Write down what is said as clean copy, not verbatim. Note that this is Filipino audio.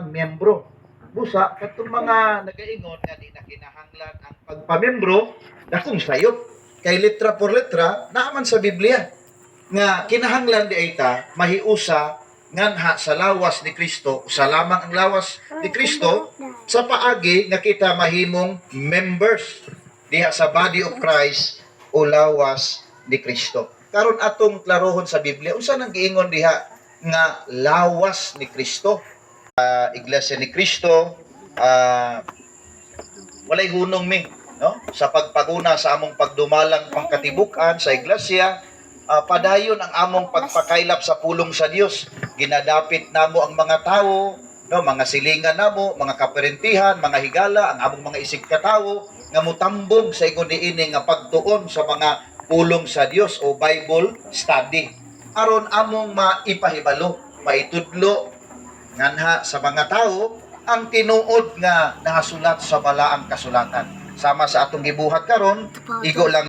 miyembro. Busa katong mga nagaingon nga di na kinahanglan ang pagpamiyembro dakong sayop. Kay letra por letra naaman sa Biblia nga kinahanglan di ayta mahiusa nganha sa lawas ni Kristo, sa lamang ang lawas ni Kristo sa paagi nga kita mahimong members diha sa body of Christ o lawas ni Kristo. Karon atong klarohon sa Biblia unsa nang giingon diha nga lawas ni Kristo. Iglesia ni Kristo, walay hunong mi, no? Sa pagpaguna sa among pagdumalang pangkatibukan sa iglesia, padayon ang among pagpakaylap sa pulong sa Dios. Ginadapit namo ang mga tao, no, mga silingan namo, mga kaperentihan, mga higala, ang among mga isig katawo nga mutambong sa ingon niini nga pagtuon sa mga pulong sa Dios o Bible study. Aron among maipahibalo, maitudlo nganha sa mga tao ang tinuod nga nahasulat sa balaang kasulatan. Sama sa atong gibuhat karon, igo lang